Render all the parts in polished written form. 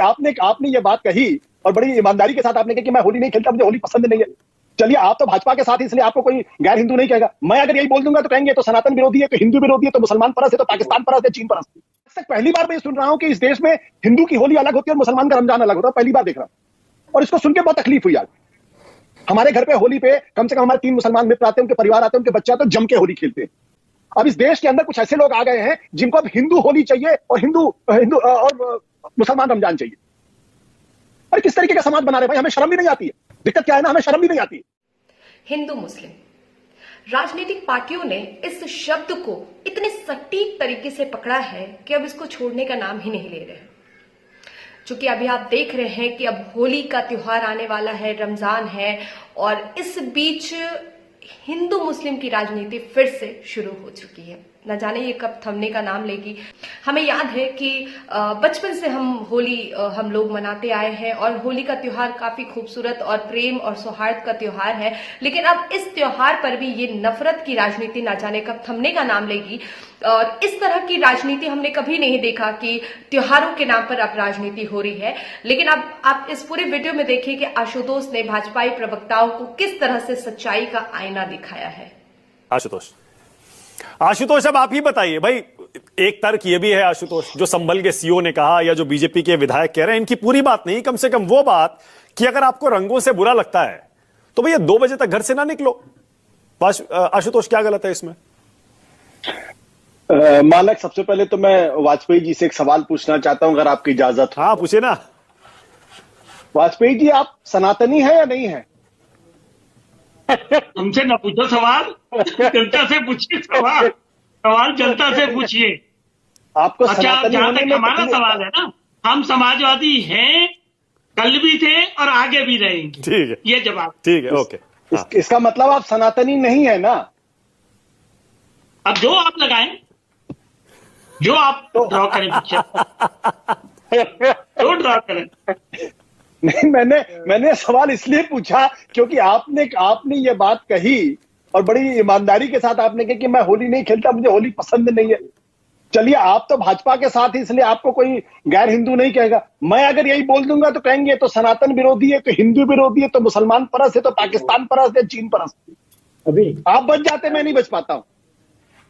आपने आपने ये बात कही और बड़ी ईमानदारी के साथ आपने कहा कि मैं होली नहीं खेलता, मुझे होली पसंद नहीं है। चलिए, आप तो भाजपा के साथ हैं, इसलिए आपको कोई गैर हिंदू नहीं कहेगा। मैं अगर यही बोल दूंगा तो कहेंगे तो सनातन विरोधी है, तो हिंदू विरोधी है, तो मुसलमान परस्त है, तो पाकिस्तान परस्त है, चीन परस्त है। आज तक पहली बार मैं सुन रहा हूं कि इस देश में हिंदू की होली अलग होती है और मुसलमान का रमजान अलग होता है। पहली बार देख रहा हूं और इसको सुन के बहुत तकलीफ हुई। आज हमारे घर पे होली पे कम से कम हमारे 3 मुसलमान मित्र आते हैं, उनके परिवार आते हैं, उनके बच्चे आते हैं, जम के होली खेलते हैं। अब इस देश के अंदर कुछ ऐसे लोग आ गए हैं जिनको अब हिंदू होली चाहिए और हिंदू और मुसलमान रमजान चाहिए। अरे किस तरीके का समाज बना रहे भाई, हमें शर्म भी नहीं आती है। दिक्कत क्या है ना, हमें शर्म भी नहीं आती है। हिंदू मुस्लिम राजनीतिक पार्टियों ने इस शब्द को इतने सटीक तरीके से पकड़ा है कि अब इसको छोड़ने का नाम ही नहीं ले रहे। चूंकि अभी आप देख रहे हैं कि अब होली का त्योहार आने वाला है, रमजान है, और इस बीच हिंदू मुस्लिम की राजनीति फिर से शुरू हो चुकी है। न जाने ये कब थमने का नाम लेगी। हमें याद है कि बचपन से हम होली हम लोग मनाते आए हैं और होली का त्योहार काफी खूबसूरत और प्रेम और सौहार्द का त्योहार है, लेकिन अब इस त्योहार पर भी ये नफरत की राजनीति न जाने कब थमने का नाम लेगी। और इस तरह की राजनीति हमने कभी नहीं देखा कि त्योहारों के नाम पर अब राजनीति हो रही है। लेकिन अब आप इस पूरे वीडियो में देखिए कि आशुतोष ने भाजपाई प्रवक्ताओं को किस तरह से सच्चाई का आईना दिखाया है। आशुतोष, अब आप ही बताइए भाई। एक तर्क ये भी है आशुतोष, जो संभल के सीओ ने कहा या जो बीजेपी के विधायक कह रहे हैं, इनकी पूरी बात नहीं, कम से कम वो बात कि अगर आपको रंगों से बुरा लगता है तो भैया 2 बजे तक घर से ना निकलो। आशुतोष, क्या गलत है इसमें? मालक, सबसे पहले तो मैं वाजपेयी जी से एक सवाल पूछना चाहता हूं, अगर आपकी इजाजत। हाँ, पूछे ना। वाजपेयी जी, आप सनातनी है या नहीं है? हमसे ना पूछो सवाल, जनता से पूछिए सवाल। सवाल जनता से पूछिए। आपको जहां तक हमारा सवाल है ना, हम समाजवादी हैं, कल भी थे और आगे भी रहेंगे। ठीक है, ये जवाब। ठीक है, ओके। इसका मतलब आप सनातनी नहीं है ना? अब जो आप लगाएं, जो आप ड्रॉ करें पिक्चर, जो ड्रॉ करें। नहीं, मैंने सवाल इसलिए पूछा क्योंकि आपने ये बात कही और बड़ी ईमानदारी के साथ आपने कहा कि मैं होली नहीं खेलता, मुझे होली पसंद नहीं है। चलिए, आप तो भाजपा के साथ ही, इसलिए आपको कोई गैर हिंदू नहीं कहेगा। मैं अगर यही बोल दूंगा तो कहेंगे तो सनातन विरोधी है, तो हिंदू विरोधी है, तो मुसलमान परस्त है, तो पाकिस्तान परस्त है, चीन परस्त है। अभी आप बच जाते, मैं नहीं बच पाता हूं।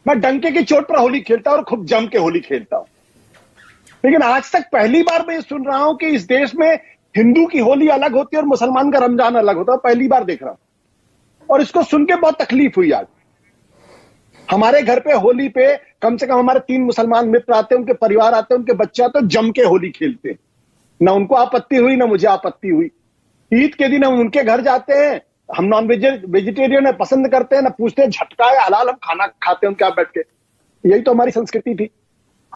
मैं डंके की चोट पर होली खेलता हूं और खूब जम के होली खेलता हूं। लेकिन आज तक पहली बार मैं सुन रहा हूं कि इस देश में हिंदू की होली अलग होती है और मुसलमान का रमजान अलग होता है। पहली बार देख रहा हूं और इसको सुन के बहुत तकलीफ हुई। आज हमारे घर पे होली पे कम से कम हमारे 3 मुसलमान मित्र आते हैं, उनके परिवार आते हैं, उनके बच्चे आते हैं, जम के होली खेलते हैं। ना उनको आपत्ति हुई, ना मुझे आपत्ति हुई। ईद के दिन हम उनके घर जाते हैं, हम नॉन वेजिटेरियन है, पसंद करते हैं, ना पूछते हैं झटका है हलाल, हम खाना खाते हैं उनके यहाँ बैठ के। यही तो हमारी संस्कृति थी।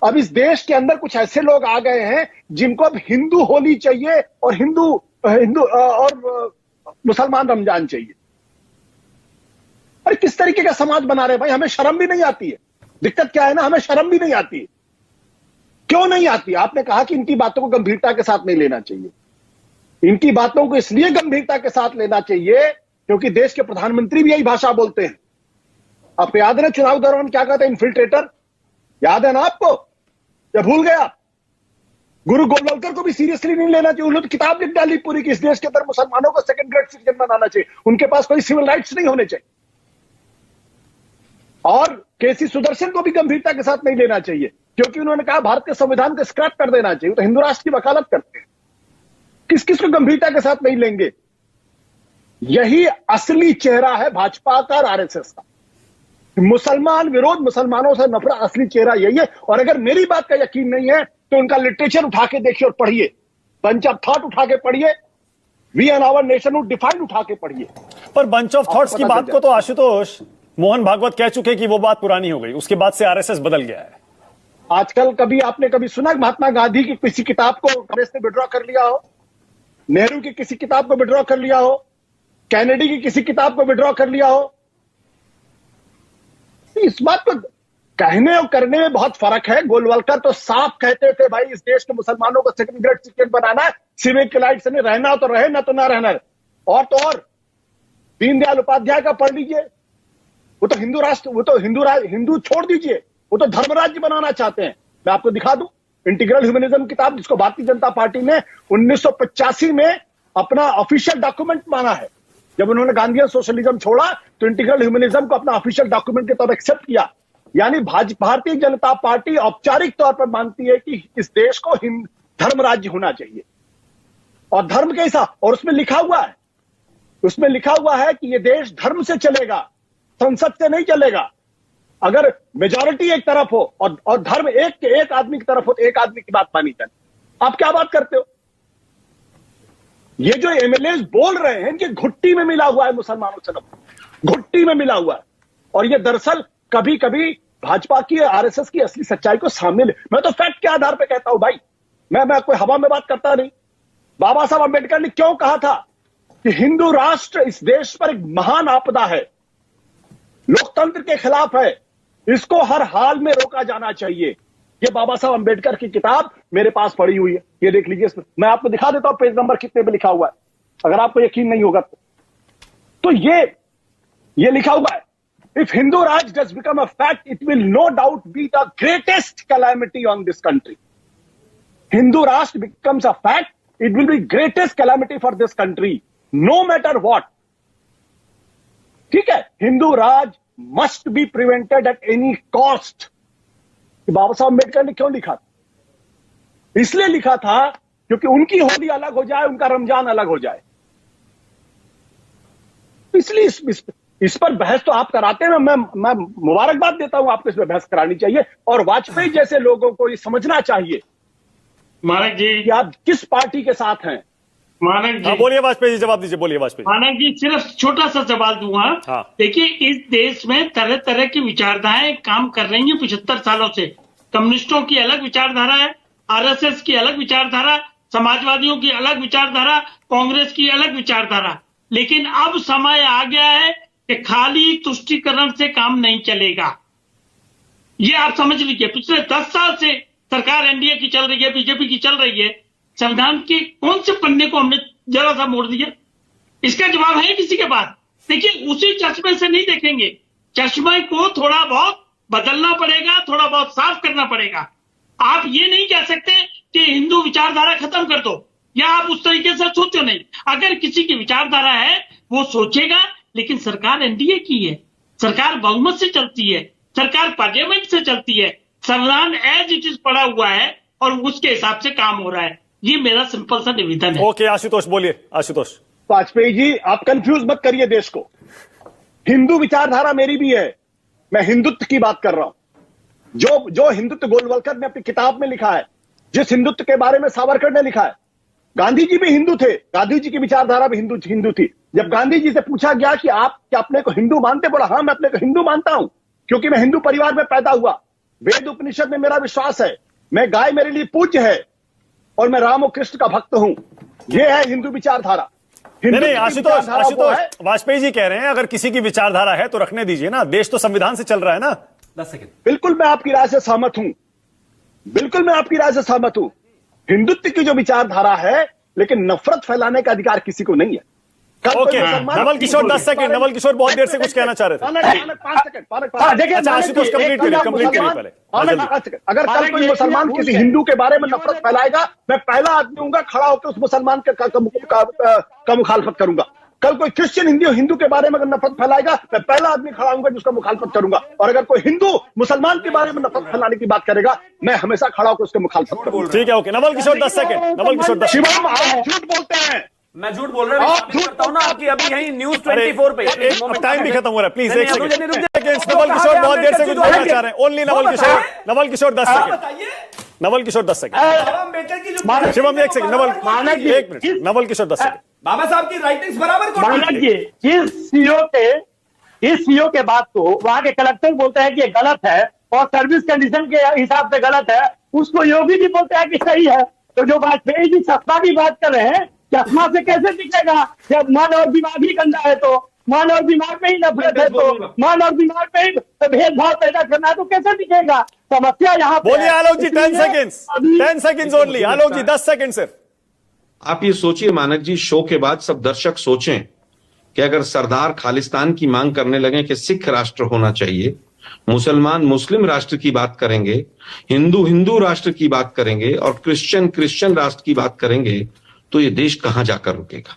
अब इस देश के अंदर कुछ ऐसे लोग आ गए हैं जिनको अब हिंदू होली चाहिए और हिंदू और मुसलमान रमजान चाहिए। अरे किस तरीके का समाज बना रहे भाई, हमें शर्म भी नहीं आती है। दिक्कत क्या है ना, हमें शर्म भी नहीं आती है। क्यों नहीं आती? आपने कहा कि इनकी बातों को गंभीरता के साथ नहीं लेना चाहिए। इनकी बातों को इसलिए गंभीरता के साथ लेना चाहिए क्योंकि देश के प्रधानमंत्री भी यही भाषा बोलते हैं। आपको याद है ना चुनाव दौरान क्या कहते हैं? इन्फिल्ट्रेटर, याद है ना आपको? या भूल गए आप? गुरु गोलवलकर को भी सीरियसली नहीं लेना चाहिए। उन्होंने किताब लिख डाली पूरी कि इस देश के अंदर मुसलमानों को सेकंड ग्रेड सिटीजन बनाना चाहिए, उनके पास कोई सिविल राइट्स नहीं होने चाहिए। और केसी सुदर्शन को भी गंभीरता के साथ नहीं लेना चाहिए क्योंकि उन्होंने कहा भारत के संविधान को स्क्रैप कर देना चाहिए। तो हिंदू राष्ट्र की वकालत करते हैं। किस किस को गंभीरता के साथ नहीं लेंगे? यही असली चेहरा है भाजपा का और आरएसएस का। मुसलमान विरोध, मुसलमानों से नफरत, असली चेहरा यही है। और अगर मेरी बात का यकीन नहीं है तो उनका लिटरेचर उठा के देखिए और पढ़िए, बंच ऑफ थॉट उठा के पढ़िए, we and our nationhood defined उठा के पढ़िए। पर बंच ऑफ थॉट्स की बात को तो आशुतोष मोहन भागवत कह चुके कि वो बात पुरानी हो गई, उसके बाद से आरएसएस बदल गया है। आजकल आपने कभी सुना महात्मा गांधी की किसी किताब को कांग्रेस ने विड्रॉ कर लिया हो? नेहरू की किसी किताब को विड्रॉ कर लिया हो? कैनेडी की किसी किताब को विड्रॉ कर लिया हो? इस बात को कहने और करने में बहुत फर्क है। गोलवलकर तो साफ कहते थे भाई इस देश के मुसलमानों को सेकंड ग्रेड सिटीजन बनाना है, सिविक राइट्स ने रहना हो तो रहे, ना तो ना रहना। और तो और दीनदयाल उपाध्याय का पढ़ लीजिए, वो तो हिंदू राष्ट्र, वो तो हिंदू छोड़ दीजिए, वो तो धर्म राज्य बनाना चाहते हैं। मैं आपको दिखा दूं, इंटीग्रल ह्यूमनिज्म किताब, जिसको भारतीय जनता पार्टी ने 1985 में अपना ऑफिशियल डॉक्यूमेंट माना है। जब उन्होंने गांधीयन सोशलिज्म छोड़ा तो इंटीग्रल ह्यूमनिज्म को अपना ऑफिशियल डॉक्यूमेंट के तौर पर एक्सेप्ट किया। यानी भारतीय जनता पार्टी औपचारिक तौर पर मानती है कि इस देश को धर्म राज्य होना चाहिए। और धर्म कैसा? और उसमें लिखा हुआ है कि यह देश धर्म से चलेगा, संसद से नहीं चलेगा। अगर मेजॉरिटी एक तरफ हो और धर्म एक आदमी की तरफ हो तो एक आदमी की बात मानी जाए। आप क्या बात करते हो? ये जो एमएलए बोल रहे हैं कि घुट्टी में मिला हुआ है मुसलमानों से, घुट्टी में मिला हुआ है। और ये दरअसल कभी कभी भाजपा की, आरएसएस की असली सच्चाई को सामने मैं तो फैक्ट के आधार पर कहता हूं भाई, मैं कोई हवा में बात करता नहीं। बाबा साहब अंबेडकर ने क्यों कहा था कि हिंदू राष्ट्र इस देश पर एक महान आपदा है, लोकतंत्र के खिलाफ है, इसको हर हाल में रोका जाना चाहिए। ये बाबा साहब अंबेडकर की किताब मेरे पास पड़ी हुई है, ये देख लीजिए। इसमें मैं आपको दिखा देता हूं पेज नंबर कितने पे लिखा हुआ है, अगर आपको यकीन नहीं होगा तो ये लिखा हुआ है, if Hindu Raj does become a fact it will no doubt be the greatest calamity on this country. Hindu Rashtra becomes a fact, it will be greatest calamity for this country, no matter what. ठीक है, Hindu Raj must be prevented at any cost. Baba Saheb Ambedkar ने क्यों लिखा था? इसलिए लिखा था क्योंकि उनकी होली अलग हो जाए, उनका रमजान अलग हो जाए। इसलिए इस पर बहस तो आप कराते हैं, मैं मुबारकबाद देता हूं आपको, इस पर बहस करानी चाहिए। और वाजपेयी जैसे लोगों को ये समझना चाहिए मानक जी कि आप किस पार्टी के साथ हैं। मानक जी बोलिए वाजपेयी जी, जवाब दीजिए, बोलिए वाजपेयी। मानक जी सिर्फ छोटा सा सवाल दूंगा। हाँ। देखिए, इस देश में तरह तरह की विचारधाराएं काम कर रही हैं 75 सालों से। कम्युनिस्टों की अलग विचारधारा है, आरएसएस की अलग विचारधारा, समाजवादियों की अलग विचारधारा, कांग्रेस की अलग विचारधारा। लेकिन अब समय आ गया है कि खाली तुष्टीकरण से काम नहीं चलेगा। ये आप समझ लीजिए, पिछले 10 साल से सरकार एनडीए की चल रही है, बीजेपी की चल रही है। संविधान के कौन से पन्ने को हमने जरा सा मोड़ दिया? इसका जवाब है किसी के पास? देखिए, उसी चश्मे से नहीं देखेंगे, चश्मे को थोड़ा बहुत बदलना पड़ेगा, थोड़ा बहुत साफ करना पड़ेगा। आप ये नहीं कह सकते कि हिंदू विचारधारा खत्म कर दो, या आप उस तरीके से सोचो नहीं। अगर किसी की विचारधारा है वो सोचेगा, लेकिन सरकार एनडीए की है, सरकार बहुमत से चलती है, सरकार पार्लियामेंट से चलती है, संविधान एज इट इज पड़ा हुआ है और उसके हिसाब से काम हो रहा है। ये मेरा सिंपल सा निवेदन है। ओके आशुतोष, बोलिए आशुतोष। वाजपेयी जी, आप कंफ्यूज मत करिए देश को। हिंदू विचारधारा मेरी भी है, मैं हिंदुत्व की बात कर रहा हूं। जो हिंदुत्व गोलवलकर ने अपनी किताब में लिखा है, जिस हिंदुत्व के बारे में सावरकर ने लिखा है। गांधी जी भी हिंदू थे, गांधी जी की विचारधारा भी हिंदू थी। जब गांधी जी से पूछा गया कि आप क्या अपने को हिंदू मानते, बोला हाँ मैं अपने को हिंदू मानता हूं, क्योंकि मैं हिंदू परिवार में पैदा हुआ, वेद उपनिषद में मेरा विश्वास है, मैं गाय मेरे लिए पूज्य है और मैं राम और कृष्ण का भक्त हूं। यह है हिंदू विचारधारा। नहीं आशुतोष, वाजपेयी जी कह रहे हैं अगर किसी की विचारधारा है तो रखने दीजिए ना, देश तो संविधान से चल रहा है ना। 10 सेकंड। बिल्कुल मैं आपकी राय से सहमत हूं, बिल्कुल मैं आपकी राय से सहमत हूं। हिंदुत्व की जो विचारधारा है, लेकिन नफरत फैलाने का अधिकार किसी को नहीं है। Okay, Naval Kishore 10 second. नवल किशोर बहुत देर से कुछ कहना चाह रहे थे। 5 सेकंड। अच्छा आशुतोष कंप्लीट करिए पहले। अगर कल कोई मुसलमान किसी हिंदू के बारे में नफरत फैलाएगा, मैं पहला आदमी हूंगा खड़ा होकर उस मुसलमान का मुखालफत करूंगा। कल कोई क्रिश्चियन हिंदू के बारे में अगर नफरत फैलाएगा, मैं पहला आदमी खड़ा होऊंगा जिसका मुखालफत करूंगा। और अगर कोई हिंदू मुसलमान के बारे में नफरत फैलाने की बात करेगा, मैं हमेशा खड़ा होकर उसके मुखालफत करूंगा। ठीक है, okay. Naval Kishore 10 second. Naval Kishore 10 second. Shivam, आप झूठ बोलते हैं। मैं झूठ बोल रहा हूँ, करता हूँ ना आपकी अभी यही न्यूज 24 पे। टाइम भी खत्म हो रहा है, प्लीज एक सेकंड। नवल किशोर बहुत देर से कुछ बोलना चाह रहे हैं। Only Naval Kishore. Naval Kishore 10 second. Naval Kishore 10 second. Shivam एक सेकंड। नवल एक मिनट। नवल किशोर 10 सेकंड। बाबा साहब की राइटिंग्स बराबर इस सीओ के बाद तो वहां के कलेक्टर बोलते हैं कि ये गलत है और सर्विस कंडीशन के हिसाब से गलत है, उसको योगी जी बोलते हैं कि सही है। तो जो वाजपेयी जी चश्मा की बात कर रहे हैं, चश्मा से कैसे दिखेगा जब मन और दिमाग ही गंदा है? तो मन और दिमाग में ही नफरत है, तो मन और दिमाग में ही भेदभाव पैदा करना है तो कैसे दिखेगा? समस्या यहाँ पे। बोलिए Alok ji 10 seconds. 10 seconds only. Alok ji 10 second सिर्फ। आप ये सोचिए मानक जी, शो के बाद सब दर्शक सोचें कि अगर सरदार खालिस्तान की मांग करने लगे कि सिख राष्ट्र होना चाहिए मुसलमान मुस्लिम राष्ट्र की बात करेंगे, हिंदू हिंदू राष्ट्र की बात करेंगे और क्रिश्चियन क्रिश्चियन राष्ट्र की बात करेंगे, तो ये देश कहां जाकर रुकेगा।